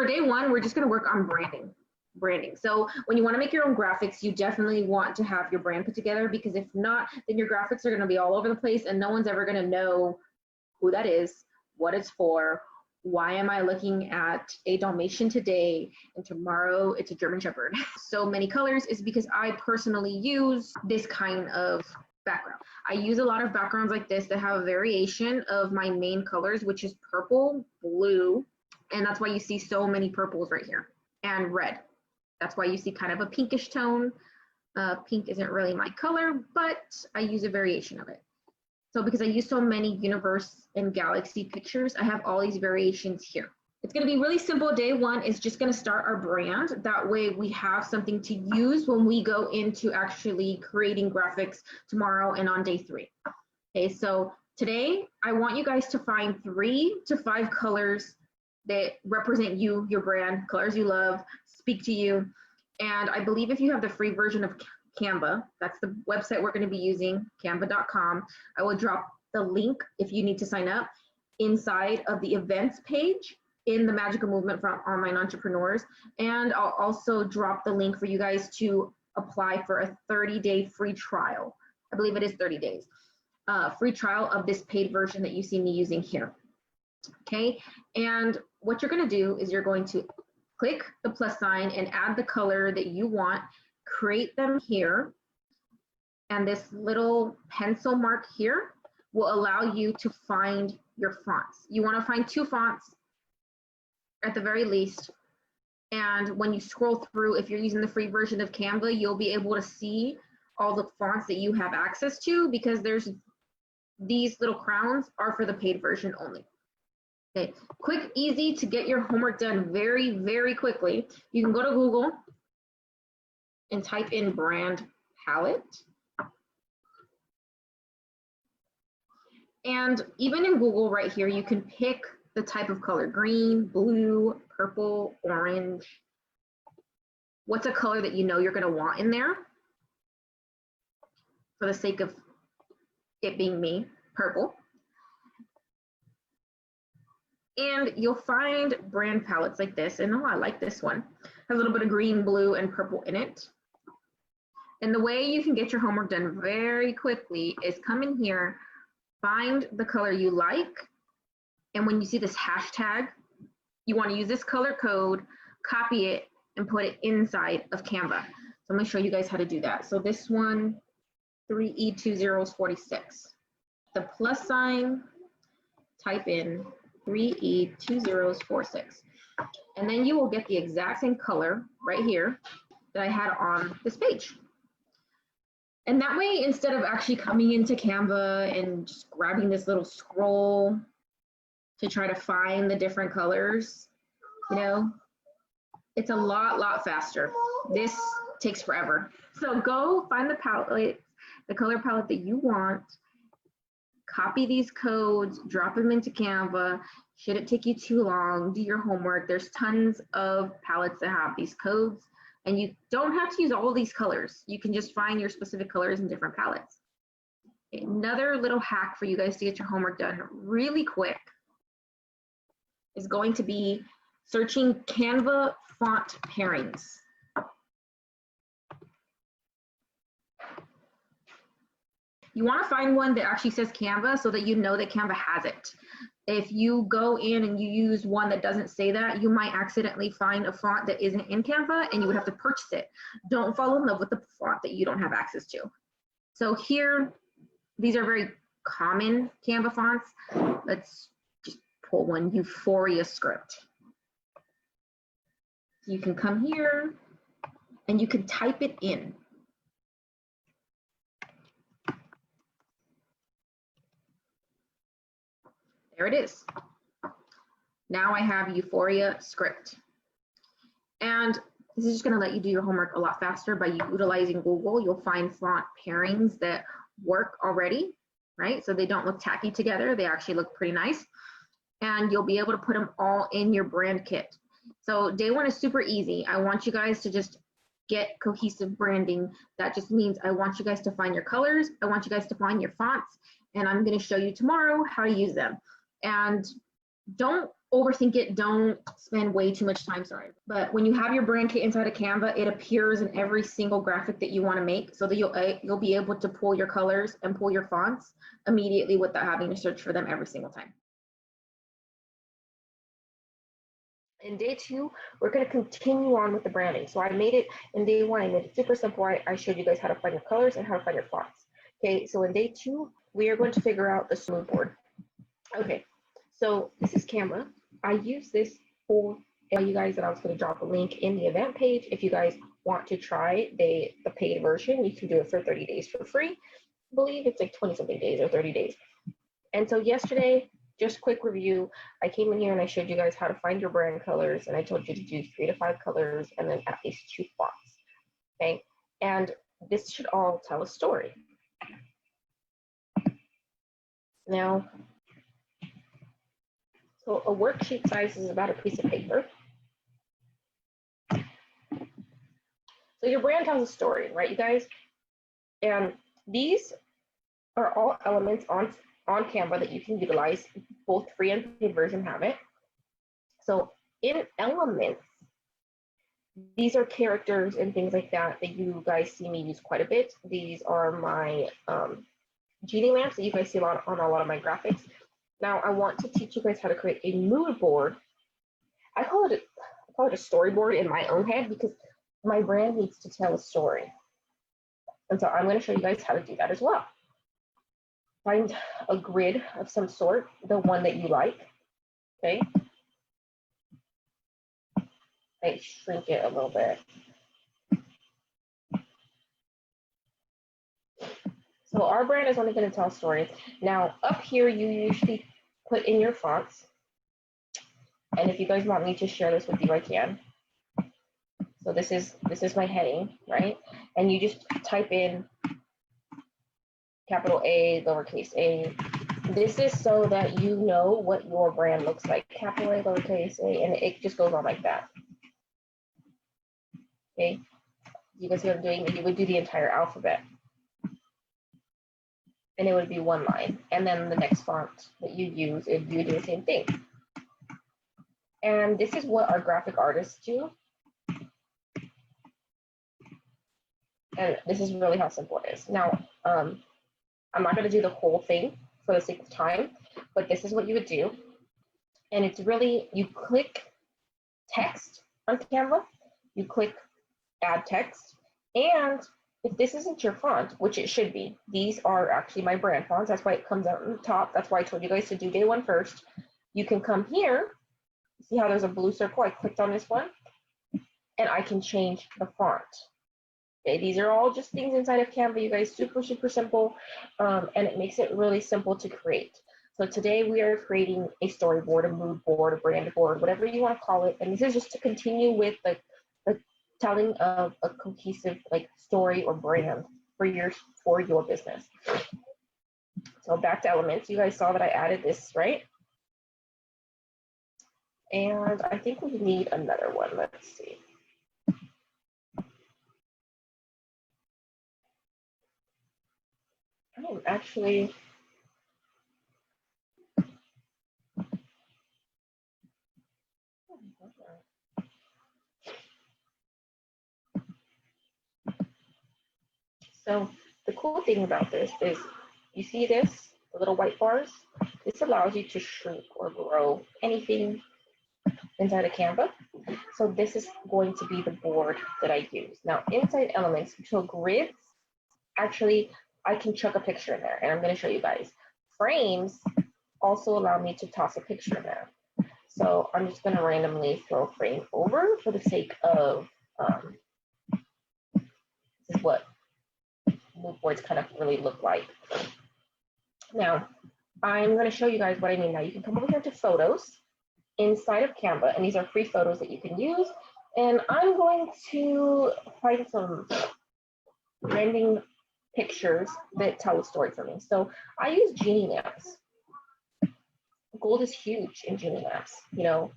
day one, we're just gonna work on branding. So when you want to make your own graphics, you definitely want to have your brand put together, because if not, then your graphics are going to be all over the place and no one's ever going to know who that is, what it's for, why am I looking at a Dalmatian today and tomorrow it's a German Shepherd. So many colors is because I personally use this kind of background. I use a lot of backgrounds like this that have a variation of my main colors, which is purple, blue, and that's why you see so many purples right here, and red. That's why you see kind of a pinkish tone. Pink isn't really my color, but I use a variation of it. So because I use so many universe and galaxy pictures, I have all these variations here. It's going to be really simple. Day one is just going to start our brand. That way we have something to use when we go into actually creating graphics tomorrow and on day 3. Okay, so today I want you guys to find 3 to 5 colors that represent you, your brand, colors you love, speak to you. And I believe if you have the free version of Canva, that's the website we're going to be using, canva.com. I will drop the link if you need to sign up inside of the events page in the Magical Movement for Online Entrepreneurs. And I'll also drop the link for you guys to apply for a 30-day free trial. I believe it is 30 days. Free trial of this paid version that you see me using here. Okay, and what you're going to do is you're going to click the plus sign and add the color that you want, create them here, and this little pencil mark here will allow you to find your fonts. You want to find 2 fonts at the very least, and when you scroll through, if you're using the free version of Canva, you'll be able to see all the fonts that you have access to, because there's these little crowns are for the paid version only. Okay, quick, easy to get your homework done very, very quickly. You can go to Google and type in brand palette. And even in Google right here, you can pick the type of color, green, blue, purple, orange. What's a color that you know you're gonna want in there? For the sake of it being me, purple. And you'll find brand palettes like this, and oh, I like this one. Has a little bit of green, blue, and purple in it. And the way you can get your homework done very quickly is come in here, find the color you like, and when you see this hashtag, you want to use this color code, copy it, and put it inside of Canva. So I'm going to show you guys how to do that. So this one, 3E2046. The plus sign, type in 3E2046. And then you will get the exact same color right here that I had on this page. And that way, instead of actually coming into Canva and just grabbing this little scroll to try to find the different colors, you know, it's a lot faster. This takes forever. So go find the palette, the color palette that you want, copy these codes, drop them into Canva. Should it take you too long, do your homework. There's tons of palettes that have these codes, and you don't have to use all of these colors. You can just find your specific colors in different palettes. Another little hack for you guys to get your homework done really quick is going to be searching Canva font pairings. You want to find one that actually says Canva so that you know that Canva has it. If you go in and you use one that doesn't say that, you might accidentally find a font that isn't in Canva and you would have to purchase it. Don't fall in love with the font that you don't have access to. So here, these are very common Canva fonts. Let's just pull one, Euphoria script. You can come here and you can type it in. There it is. Now I have Euphoria script. And this is just going to let you do your homework a lot faster by utilizing Google. You'll find font pairings that work already, right? So they don't look tacky together. They actually look pretty nice. And you'll be able to put them all in your brand kit. So day one is super easy. I want you guys to just get cohesive branding. That just means I want you guys to find your colors. I want you guys to find your fonts. And I'm going to show you tomorrow how to use them. And don't overthink it. Don't spend way too much time, sorry. But when you have your brand kit inside of Canva, it appears in every single graphic that you want to make, so that you'll be able to pull your colors and pull your fonts immediately without having to search for them every single time. In day 2, we're going to continue on with the branding. So I made it in day 1, I made it super simple. I showed you guys how to find your colors and how to find your fonts. Okay, so in day 2, we are going to figure out the smooth board. Okay, so this is Canva. I use this for you guys, that I was going to drop a link in the event page. If you guys want to try the paid version, you can do it for 30 days for free. I believe it's like 20 something days or 30 days. And so yesterday, just quick review, I came in here and I showed you guys how to find your brand colors, and I told you to do 3 to 5 colors and then at least 2 fonts. Okay, and this should all tell a story. Now, so a worksheet size is about a piece of paper. So your brand tells a story, right, you guys? And these are all elements on Canva that you can utilize. Both free and paid version have it. So in elements, these are characters and things like that you guys see me use quite a bit. These are my genie lamps that you guys see a lot on a lot of my graphics. Now I want to teach you guys how to create a mood board. I call it a storyboard in my own head, because my brand needs to tell a story. And so I'm going to show you guys how to do that as well. Find a grid of some sort, the one that you like. Okay. I shrink it a little bit. So our brand is only going to tell stories. Now up here, you usually put in your fonts. And if you guys want me to share this with you, I can. So this is my heading, right? And you just type in capital A, lowercase a. This is so that you know what your brand looks like. Capital A, lowercase a, and it just goes on like that. Okay, you guys see what I'm doing? You would do the entire alphabet. And it would be one line. And then the next font that you use, you do the same thing. And this is what our graphic artists do. And this is really how simple it is. Now, I'm not going to do the whole thing for the sake of time, but this is what you would do. And it's really, you click text on Canva, you click add text, and if this isn't your font, which it should be, these are actually my brand fonts. That's why it comes out on the top. That's why I told you guys to do day 1 first. You can come here, see how there's a blue circle? I clicked on this one, and I can change the font. Okay, these are all just things inside of Canva, you guys, super, super simple, and it makes it really simple to create. So today we are creating a storyboard, a mood board, a brand board, whatever you want to call it. And this is just to continue with the telling of a cohesive story or brand for your business. So back to elements, you guys saw that I added this, right? And I think we need another one. Let's see. I'm actually, so the cool thing about this is, you see this, the little white bars? This allows you to shrink or grow anything inside of Canva. So this is going to be the board that I use. Now inside elements, so grids, actually I can chuck a picture in there, and I'm going to show you guys. Frames also allow me to toss a picture in there. So I'm just going to randomly throw a frame over for the sake of, this is what mood boards kind of really look like. Now, I'm going to show you guys what I mean. Now you can come over here to photos inside of Canva, and these are free photos that you can use. And I'm going to find some branding pictures that tell a story for me. So I use genie lamps. Gold is huge in genie lamps, you know.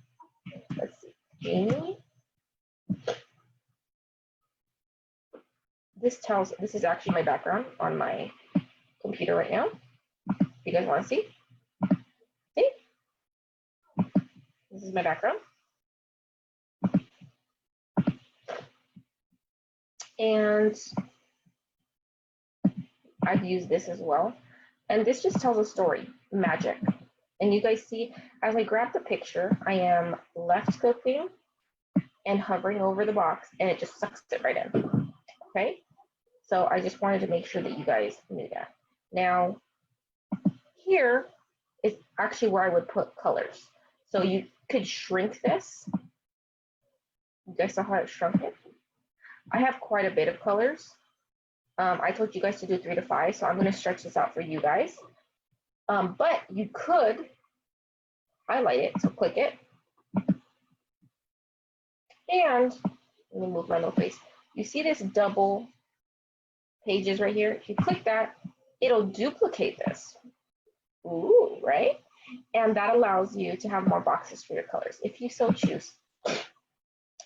Let's see, genie. This is actually my background on my computer right now. You guys want to see? See? This is my background. And I've used this as well. And this just tells a story, magic. And you guys see, as I grab the picture, I am left clicking and hovering over the box, and it just sucks it right in, okay? So I just wanted to make sure that you guys knew that. Now, here is actually where I would put colors. So you could shrink this. You guys saw how I shrunk it? I have quite a bit of colors. I told you guys to do 3 to 5, so I'm going to stretch this out for you guys. But you could highlight it, so click it. And let me move my little face. You see this double pages right here? If you click that, it'll duplicate this. Ooh, right? And that allows you to have more boxes for your colors if you so choose.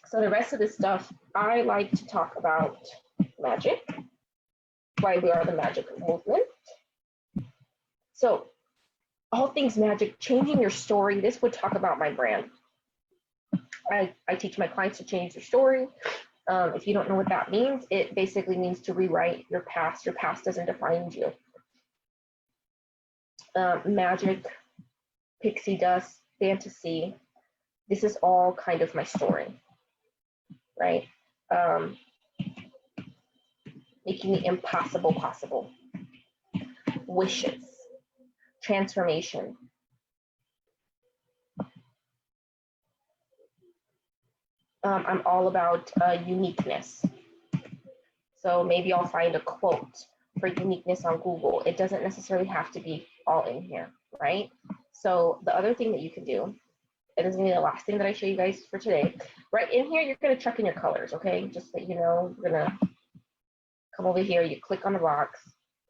So the rest of this stuff, I like to talk about magic, why we are the magic movement. So all things magic, changing your story. This would talk about my brand. I teach my clients to change their story. If you don't know what that means, it basically means to rewrite your past. Your past doesn't define you. Magic, pixie dust, fantasy. This is all kind of my story, right? Making the impossible possible. Wishes, transformation. I'm all about uniqueness. So maybe I'll find a quote for uniqueness on Google. It doesn't necessarily have to be all in here, right? So the other thing that you can do, and this is gonna be the last thing that I show you guys for today, right in here, you're gonna chuck in your colors, okay? Just so you know, you're gonna come over here, you click on the box,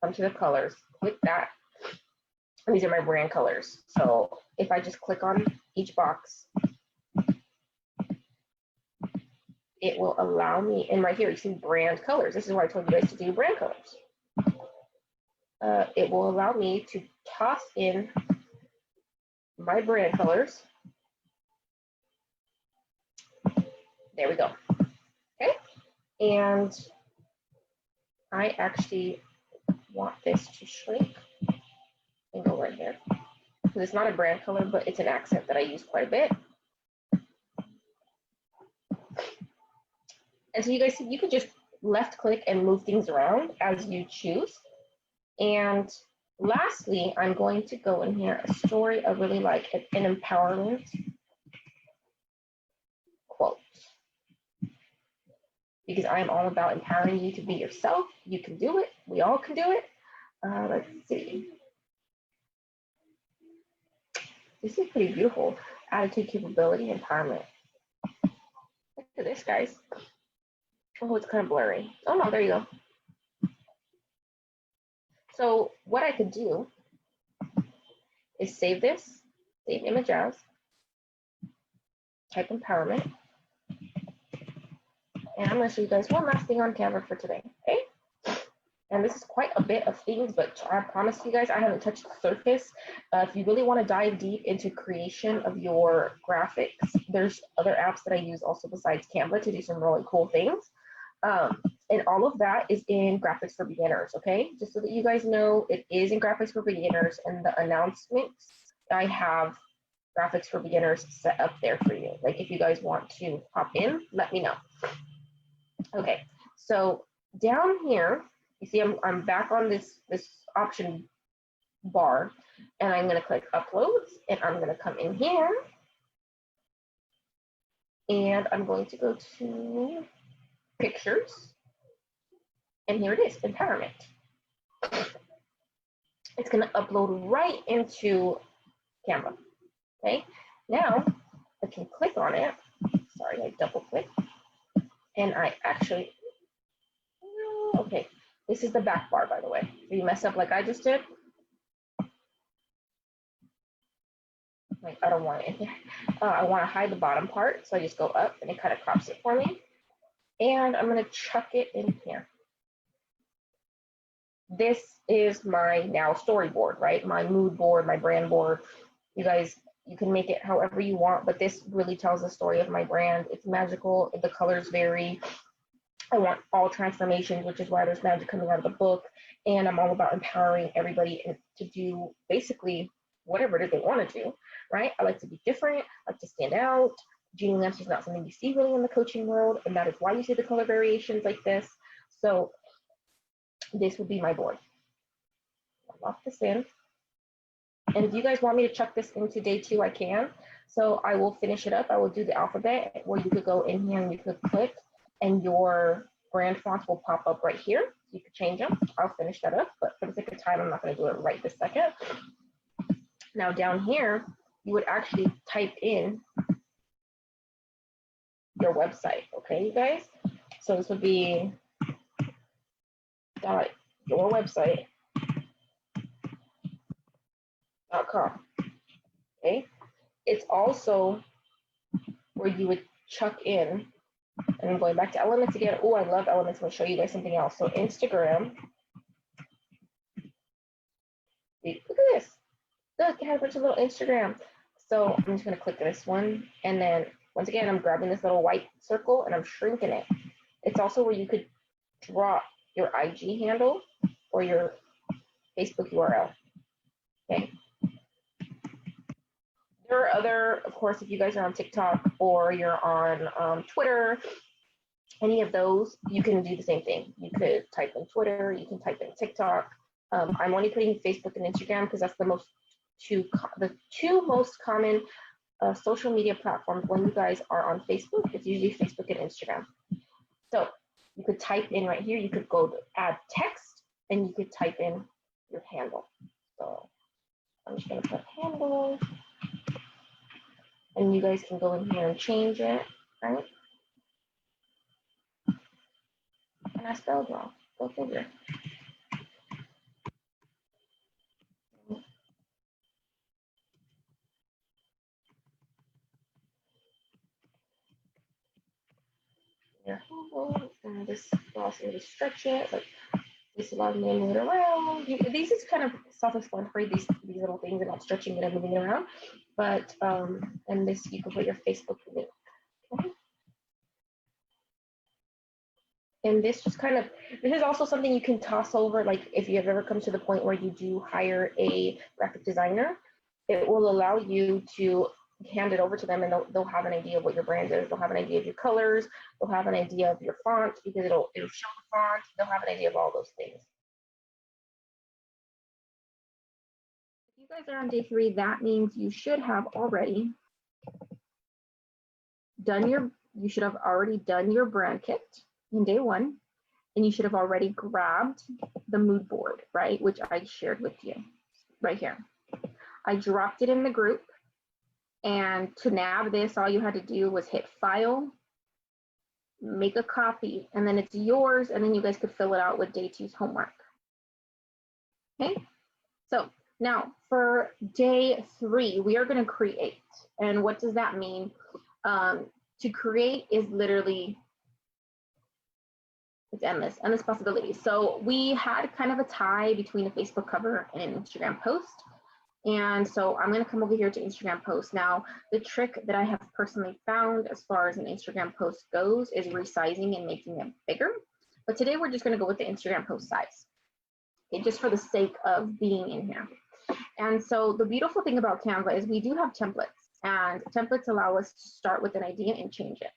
come to the colors, click that. And these are my brand colors. So if I just click on each box, it will allow me, and right here, you see brand colors. This is why I told you guys to do brand colors. It will allow me to toss in my brand colors. There we go. Okay. And I actually want this to shrink and go right here. Because it's not a brand color, but it's an accent that I use quite a bit. And so you guys see, you could just left click and move things around as you choose. And lastly, I'm going to go in here, a story I really like, an empowerment quote. Because I am all about empowering you to be yourself. You can do it. We all can do it. Let's see. This is pretty beautiful. Attitude, capability, empowerment. Look at this, guys. Oh, it's kind of blurry. Oh, no, there you go. So what I could do is save this, save image as, type empowerment. And I'm going to show you guys one last thing on Canva for today, okay? And this is quite a bit of things, but I promise you guys, I haven't touched the surface. If you really want to dive deep into creation of your graphics, there's other apps that I use also besides Canva to do some really cool things. And all of that is in Graphics for Beginners, okay? Just so that you guys know, it is in Graphics for Beginners, and the announcements, I have Graphics for Beginners set up there for you. Like if you guys want to hop in, let me know. Okay, so down here, you see I'm back on this option bar, and I'm gonna click Uploads, and I'm gonna come in here, and I'm going to go to Pictures, and here it is, Empowerment. It's gonna upload right into Canva, okay? Now, I can click on it. Sorry, I double click, and I actually, okay, this is the back bar, by the way. If you mess up like I just did, like I don't want it in here. I want to hide the bottom part, so I just go up, and it kind of crops it for me. And I'm gonna chuck it in here. This is my now storyboard, right? My mood board, my brand board. You guys, You can make it however you want, but this really tells the story of my brand. It's magical. The colors vary. I want all transformations, which is why there's magic coming out of the book. And I'm all about empowering everybody to do basically whatever it is they want to do, right? I like to be different, I like to stand out. Genie lamps is not something you see really in the coaching world, and that is why you see the color variations like this. So this would be my board. I'll lock this in. And if you guys want me to chuck this into day 2, I can. So I will finish it up. I will do the alphabet where you could go in here and you could click and your brand fonts will pop up right here. You could change them. I'll finish that up, but for the sake of time, I'm not going to do it right this second. Now down here, you would actually type in your website, okay, you guys? So this would be your website.com, okay? It's also where you would chuck in, and I'm going back to elements again. Oh, I love elements. I'm going to show you guys something else. So Instagram. Look at this. Look, it has a bunch of little Instagram. So I'm just going to click this one. And then once again, I'm grabbing this little white circle and I'm shrinking it. It's also where you could drop your IG handle or your Facebook URL. Okay. There are other, of course, if you guys are on TikTok or you're on Twitter, any of those, you can do the same thing. You could type in Twitter, you can type in TikTok. I'm only putting Facebook and Instagram because that's the two most common social media platforms when you guys are on Facebook. It's usually Facebook and Instagram. So you could type in right here, you could go to add text and you could type in your handle. So I'm just going to put handle and you guys can go in here and change it, right? And I spelled wrong. Go figure. Your handle, and this allows me to stretch it, like this allows me to move it around. These is kind of self-explanatory, these little things about stretching it and moving it around. But and this you can put your Facebook link. Okay. And this just kind of, this is also something you can toss over, like if you have ever come to the point where you do hire a graphic designer, it will allow you to hand it over to them and they'll have an idea of what your brand is. They'll have an idea of your colors. They'll have an idea of your font because it'll show the font. They'll have an idea of all those things. If you guys are on day 3, that means you should have already done your brand kit in day 1, and you should have already grabbed the mood board, right? Which I shared with you right here. I dropped it in the group, and to nab this, all you had to do was hit file, make a copy, and then it's yours, and then you guys could fill it out with day 2's homework. Okay, so now for day 3, we are going to create. And what does that mean? To create is literally, it's endless possibilities. So we had kind of a tie between a Facebook cover and an Instagram post. And so I'm going to come over here to Instagram post. Now, the trick that I have personally found as far as an Instagram post goes is resizing and making it bigger. But today we're just going to go with the Instagram post size, okay, just for the sake of being in here. And so the beautiful thing about Canva is we do have templates, and templates allow us to start with an idea and change it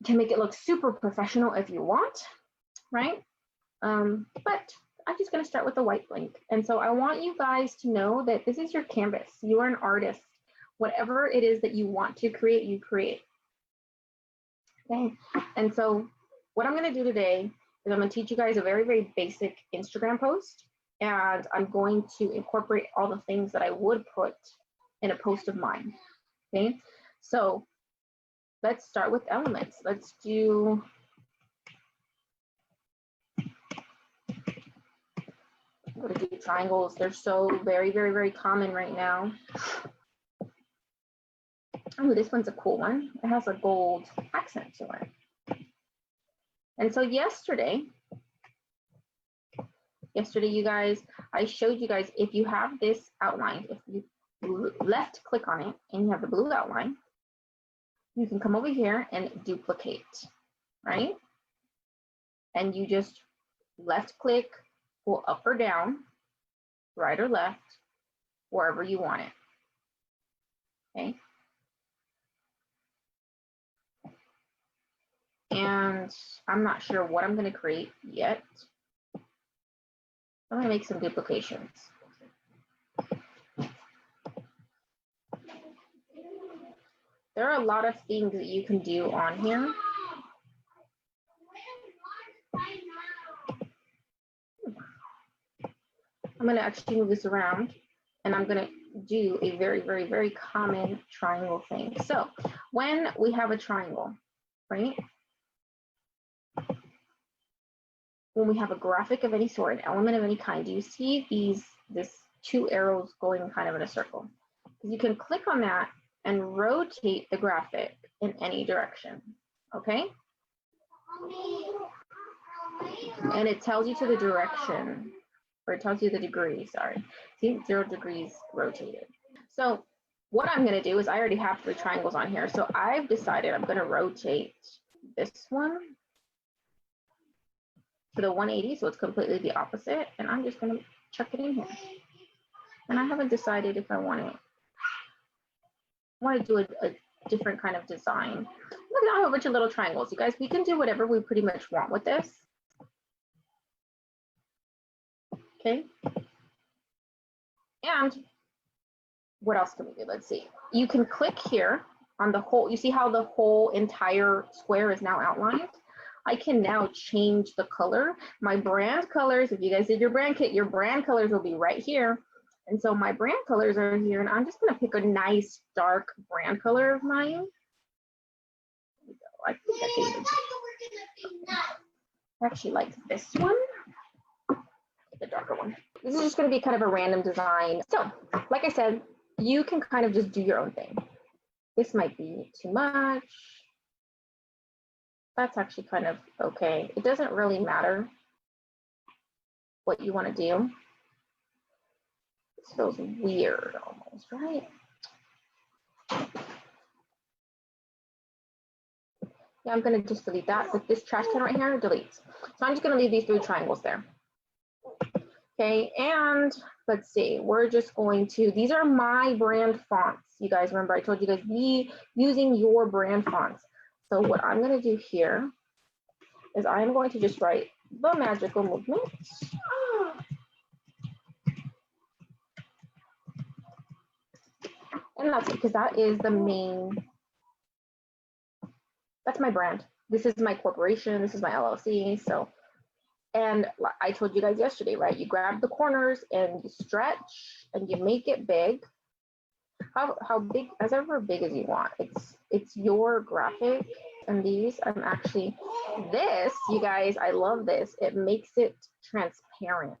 to make it look super professional if you want, right? But I'm just going to start with a white blank. And so I want you guys to know that this is your canvas. You are an artist. Whatever it is that you want to create, you create. Okay. And so what I'm going to do today is I'm going to teach you guys a very, very basic Instagram post. And I'm going to incorporate all the things that I would put in a post of mine. Okay. So let's start with elements. Let's do go to do triangles. They're so very, very, very common right now. Oh, this one's a cool one. It has a gold accent to it. And so yesterday, you guys, I showed you guys, if you have this outlined, if you left click on it and you have the blue outline, you can come over here and duplicate, right? And you just left click, go up or down, right or left, wherever you want it, okay? And I'm not sure what I'm going to create yet. I'm going to make some duplications. There are a lot of things that you can do on here. I'm going to actually move this around, and I'm going to do a very, very, very common triangle thing. So when we have a triangle, right? When we have a graphic of any sort, an element of any kind, do you see this two arrows going kind of in a circle? You can click on that and rotate the graphic in any direction, okay? And it tells you to the direction, or it tells you the degree, sorry. See, 0 degrees rotated. So what I'm gonna do is I already have 3 triangles on here. So I've decided I'm gonna rotate this one to the 180, so it's completely the opposite. And I'm just gonna chuck it in here. And I haven't decided if I want to do a different kind of design. Look at how a bunch of little triangles. You guys, we can do whatever we pretty much want with this. Okay. And what else can we do? Let's see. You can click here on the whole. You see how the whole entire square is now outlined? I can now change the color. My brand colors, if you guys did your brand kit, your brand colors will be right here. And so my brand colors are here, and I'm just gonna pick a nice dark brand color of mine. I think I actually like this one, the darker one. This is just gonna be kind of a random design. So, like I said, you can kind of just do your own thing. This might be too much. That's actually kind of okay. It doesn't really matter what you want to do. This feels weird almost, right? Yeah, I'm going to just delete that. With this trash can right here, delete. So I'm just going to leave these 3 triangles there. Okay, and let's see. We're just going to, these are my brand fonts. You guys remember I told you guys be using your brand fonts. So what I'm going to do here is I'm going to just write the magical movement. And that's it, because that is the main, that's my brand. This is my corporation. This is my LLC. So, and I told you guys yesterday, right? You grab the corners and you stretch and you make it big. How big, as ever big as you want. It's your graphic. And these, I'm actually, this, you guys, I love this. It makes it transparent.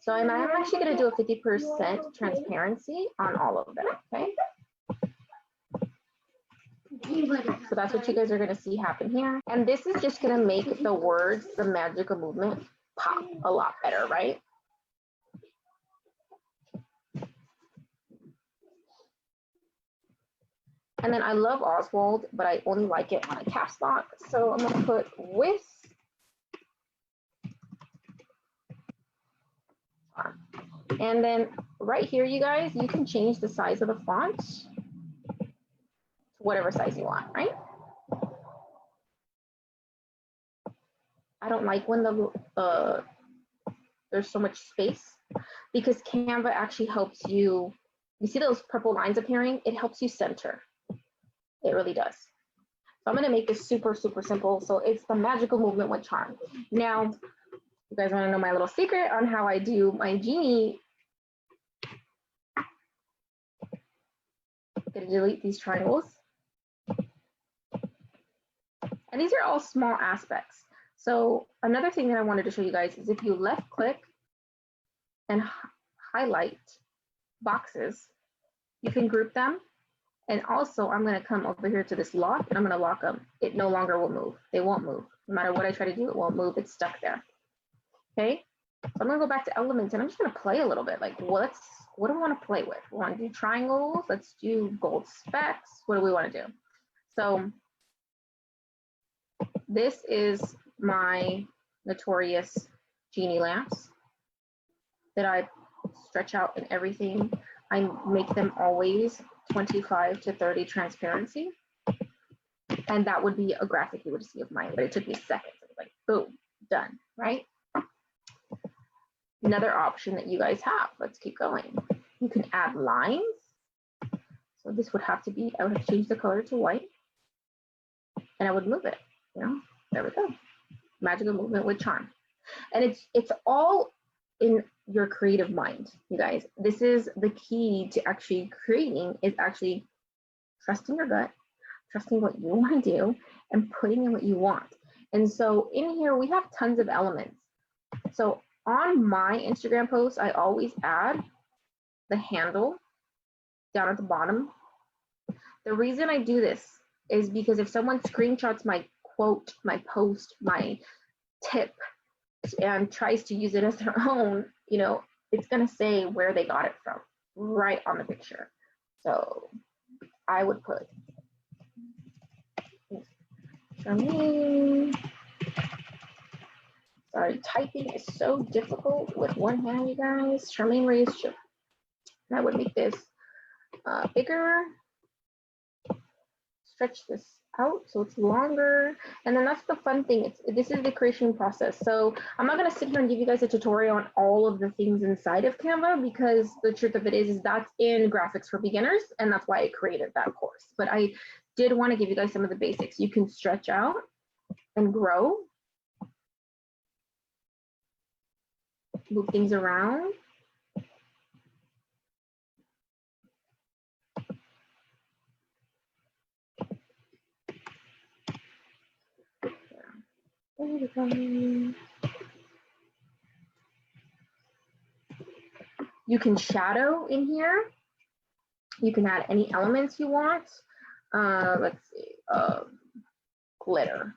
So I'm actually going to do a 50% transparency on all of them, okay? So that's what you guys are going to see happen here. And this is just going to make the words, the magical movement, pop a lot better, right? And then I love Oswald, but I only like it on a caps lock. So I'm going to put with. And then right here, you guys, you can change the size of the font to whatever size you want, right? I don't like when there's so much space, because Canva actually helps you. You see those purple lines appearing? It helps you center. It really does. So I'm going to make this super, super simple. So it's the magical movement with charm. Now, you guys want to know my little secret on how I do my genie? I'm going to delete these triangles. And these are all small aspects. So another thing that I wanted to show you guys is if you left click and highlight boxes, you can group them. And also I'm going to come over here to this lock and I'm going to lock them. It no longer will move. They won't move. No matter what I try to do, it won't move. It's stuck there. Okay. So I'm going to go back to elements and I'm just going to play a little bit. Like, what's what do we want to play with? We want to do triangles. Let's do gold specks. What do we want to do? So this is my notorious genie lamps that I stretch out and everything. I make them always 25 to 30 transparency. And that would be a graphic you would see of mine, but it took me seconds. It was like, boom, done, right? Another option that you guys have, let's keep going. You can add lines. So this would have to be, I would have to change the color to white and I would move it, you know, there we go. Magical movement with charm. And it's all in your creative mind, you guys. This is the key to actually creating, is actually trusting your gut, trusting what you want to do, and putting in what you want. And so in here, we have tons of elements. So on my Instagram posts, I always add the handle down at the bottom. The reason I do this is because if someone screenshots my quote, my post, my tip, and tries to use it as their own, you know, it's going to say where they got it from right on the picture. So I would put Charmaine. Sorry, typing is so difficult with one hand, you guys. Charmaine Reyes-Chu. And I would make this bigger, stretch this out so it's longer, and then that's the fun thing. This is the creation process. So I'm not going to sit here and give you guys a tutorial on all of the things inside of Canva, because the truth of it is that's in graphics for beginners, and that's why I created that course. But I did want to give you guys some of the basics. You can stretch out and grow, move things around. You can shadow in here. You can add any elements you want. Let's see, glitter.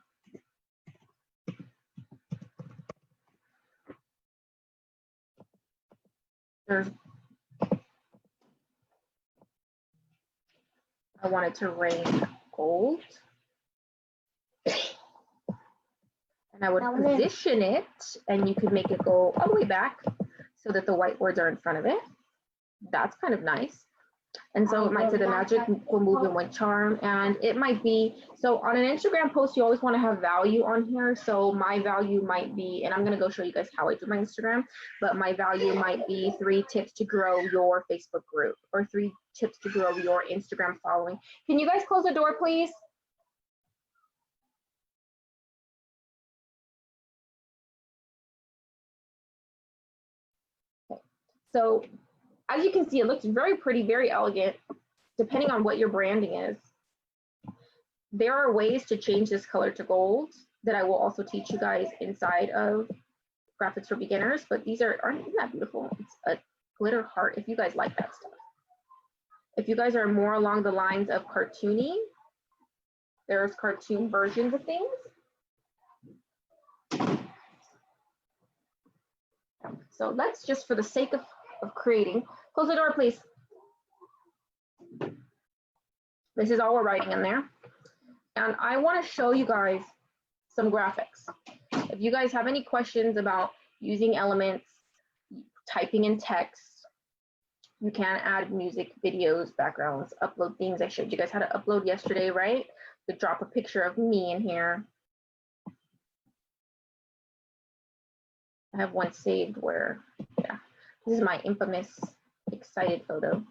I wanted to rain gold. And I would position it, and you could make it go all the way back so that the white words are in front of it. That's kind of nice. And so it might say the magical movement with charm, and it might be, so on an Instagram post, you always want to have value on here. So my value might be, and I'm going to go show you guys how I do my Instagram, but my value might be 3 tips to grow your Facebook group, or 3 tips to grow your Instagram following. Can you guys close the door, please? So as you can see, it looks very pretty, very elegant, depending on what your branding is. There are ways to change this color to gold that I will also teach you guys inside of graphics for beginners, but these aren't that beautiful. It's a glitter heart if you guys like that stuff. If you guys are more along the lines of cartoony, there's cartoon versions of things. So let's just, for the sake of creating, close the door, please. This is all we're writing in there. And I want to show you guys some graphics. If you guys have any questions about using elements, typing in text, you can add music, videos, backgrounds, upload things. I showed you guys how to upload yesterday, right? To drop a picture of me in here. I have one saved where, yeah, this is my infamous excited photo.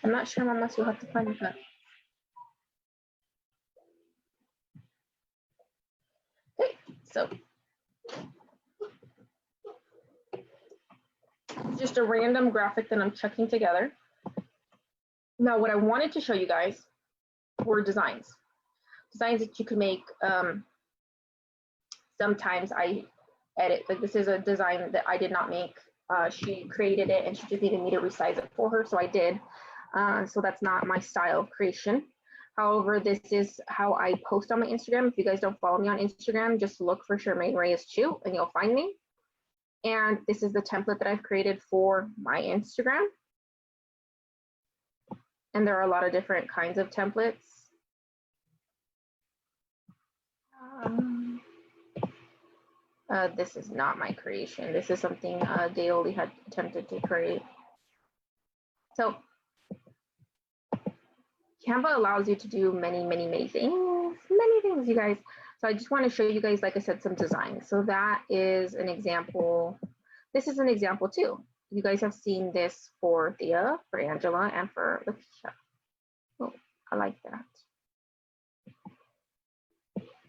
I'm not sure unless you'll have to find that. Okay, so just a random graphic that I'm chucking together. Now, what I wanted to show you guys were designs that you could make. Sometimes I edit, like this is a design that I did not make. She created it and she just needed me to resize it for her, so I did. So that's not my style of creation. However, this is how I post on my Instagram. If you guys don't follow me on Instagram, just look for Charmaine Reyes-Chu and you'll find me. And this is the template that I've created for my Instagram. And there are a lot of different kinds of templates. This is not my creation. This is something Daoli had attempted to create. So Canva allows you to do many things, you guys. So I just want to show you guys, like I said, some designs. So that is an example. This is an example too. You guys have seen this for Thea, for Angela, and for Lakeisha. Oh, I like that.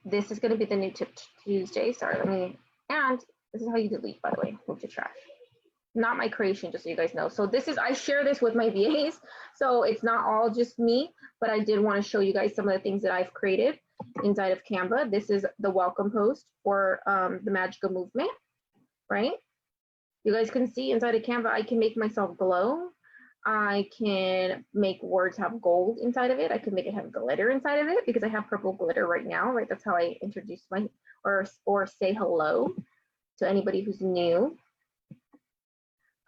This is going to be the new tip Tuesday. Sorry, and this is how you delete, by the way, move to trash. Not my creation, just so you guys know. So this is, I share this with my VAs, so it's not all just me, but I did want to show you guys some of the things that I've created inside of Canva. This is the welcome post for the Magical Movement, right? You guys can see inside of Canva, I can make myself glow. I can make words have gold inside of it. I can make it have glitter inside of it because I have purple glitter right now, right? That's how I introduce my, or say hello to anybody who's new.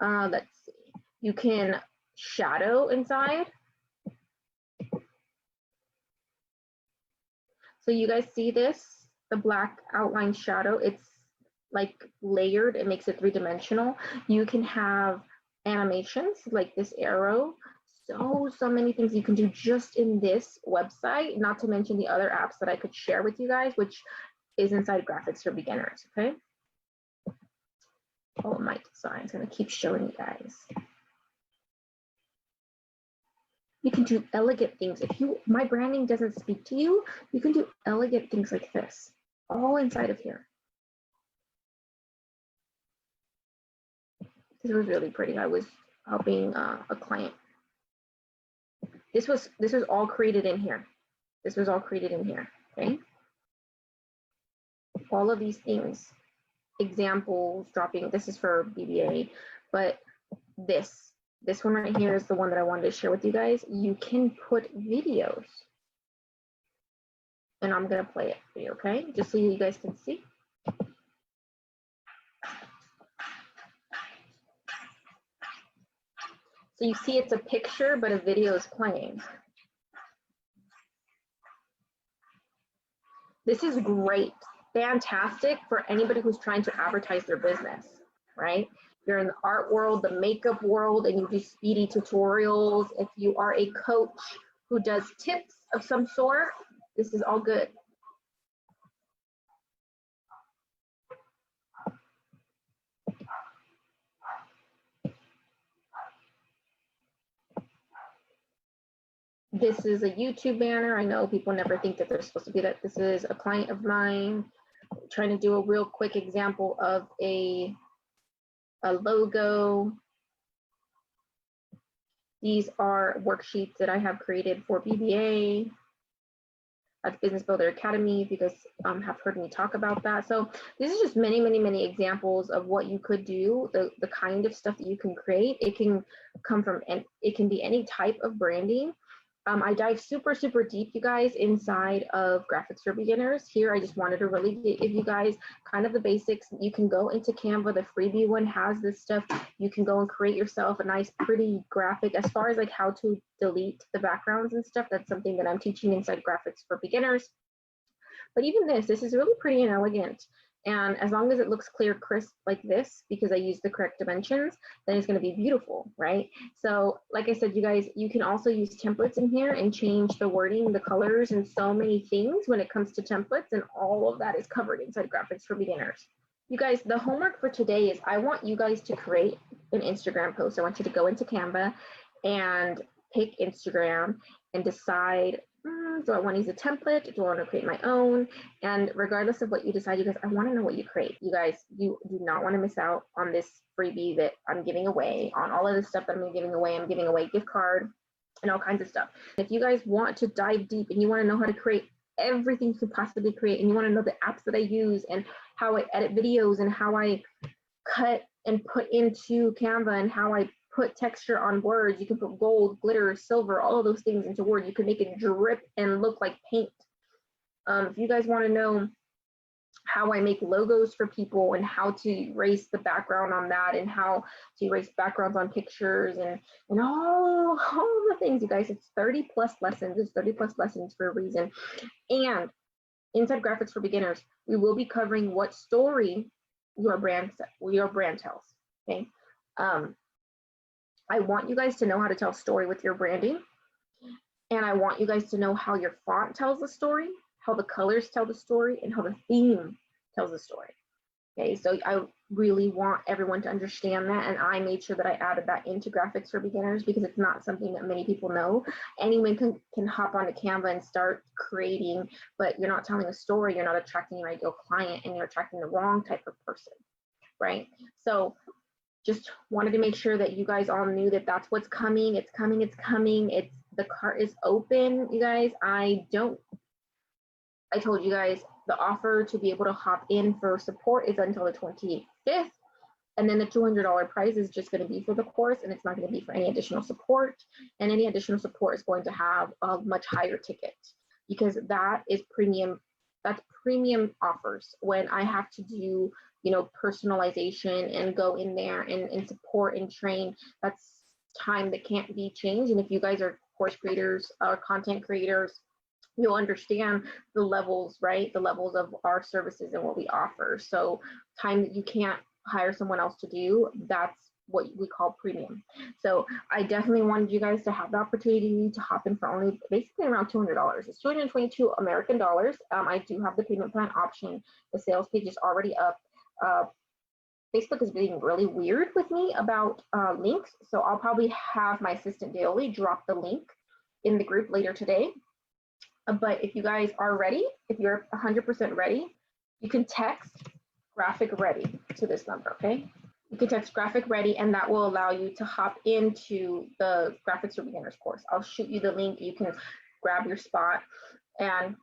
Let's see, you can shadow inside. So you guys see this, the black outline shadow, it's like layered, it makes it three-dimensional. You can have animations like this arrow. So many things you can do just in this website, not to mention the other apps that I could share with you guys, which is inside Graphics for Beginners, okay? All of my designs, I'm gonna keep showing you guys. You can do elegant things. If my branding doesn't speak to you, you can do elegant things like this, all inside of here. This was really pretty. I was helping a client. This was all created in here. This was all created in here, okay? All of these things, examples, dropping, this is for BBA, but this one right here is the one that I wanted to share with you guys. You can put videos. And I'm gonna play it for you, okay? Just so you guys can see. So you see it's a picture, but a video is playing. This is great, fantastic for anybody who's trying to advertise their business, right? If you're in the art world, the makeup world, and you do speedy tutorials, if you are a coach who does tips of some sort, this is all good. This is a YouTube banner. I know people never think that they're supposed to be that. This is a client of mine trying to do a real quick example of a logo. These are worksheets that I have created for BBA at Business Builder Academy, if you guys have heard me talk about that. So this is just many examples of what you could do, the kind of stuff that you can create. It can come from, and it can be any type of branding. I dive super deep, you guys, inside of Graphics for Beginners. Here, I just wanted to really give you guys kind of the basics. You can go into Canva. The freebie one has this stuff. You can go and create yourself a nice, pretty graphic. As far as like how to delete the backgrounds and stuff, that's something that I'm teaching inside Graphics for Beginners. But even this is really pretty and elegant. And as long as it looks clear, crisp like this, because I use the correct dimensions, then it's going to be beautiful, right? So like I said, you guys, you can also use templates in here and change the wording, the colors, and so many things when it comes to templates. And all of that is covered inside Graphics for Beginners. You guys, the homework for today is I want you guys to create an Instagram post. I want you to go into Canva and pick Instagram and decide, do I want to use a template? Do I want to create my own? And regardless of what you decide, you guys, I want to know what you create. You guys, you do not want to miss out on this freebie that I'm giving away, on all of this stuff that I'm giving away. I'm giving away gift card and all kinds of stuff. If you guys want to dive deep and you want to know how to create everything you could possibly create, and you want to know the apps that I use and how I edit videos and how I cut and put into Canva and how I put texture on words. You can put gold, glitter, silver, all of those things into Word. You can make it drip and look like paint. If you guys want to know how I make logos for people and how to erase the background on that and how to erase backgrounds on pictures and all the things, you guys, it's 30 plus lessons. It's 30 plus lessons for a reason. And inside Graphics for Beginners, we will be covering what story your brand tells. Okay. I want you guys to know how to tell a story with your branding. And I want you guys to know how your font tells the story, how the colors tell the story, and how the theme tells the story. Okay, so I really want everyone to understand that, and I made sure that I added that into Graphics for Beginners because it's not something that many people know. Anyone can hop onto Canva and start creating, but you're not telling a story, you're not attracting an ideal client, and you're attracting the wrong type of person, right? So just wanted to make sure that you guys all knew that that's what's coming. It's coming, it's coming. The cart is open, you guys. I told you guys the offer to be able to hop in for support is until the 25th. And then the $200 price is just going to be for the course, and it's not going to be for any additional support. And any additional support is going to have a much higher ticket because that is premium. That's premium offers when I have to do, you know, personalization and go in there and support and train. That's time that can't be changed. And if you guys are course creators or content creators, you'll understand the levels, right? The levels of our services and what we offer. So time that you can't hire someone else to do, that's what we call premium. So I definitely wanted you guys to have the opportunity to hop in for only basically around $200. It's 222 American dollars. I do have the payment plan option. The sales page is already up. Facebook is being really weird with me about links. So I'll probably have my assistant daily drop the link in the group later today. But if you guys are ready, if you're 100% ready, you can text graphic ready to this number, okay? You can text graphic ready, and that will allow you to hop into the Graphics for Beginners course. I'll shoot you the link. You can grab your spot and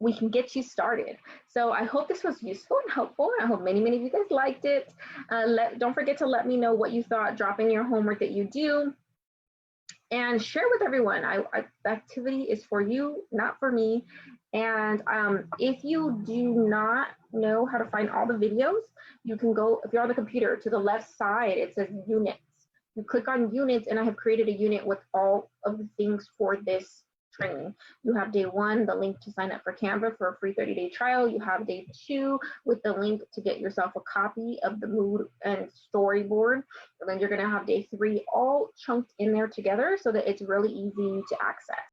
we can get you started. So I hope this was useful and helpful. I hope many of you guys liked it. Don't forget to let me know what you thought. Drop in your homework that you do and share with everyone. The activity is for you, not for me. And if you do not know how to find all the videos, you can go, if you're on the computer, to the left side, it says units. You click on units, and I have created a unit with all of the things for this training. You have day 1, the link to sign up for Canva for a free 30-day trial. You have day 2 with the link to get yourself a copy of the mood and storyboard. And then you're going to have day 3 all chunked in there together so that it's really easy to access.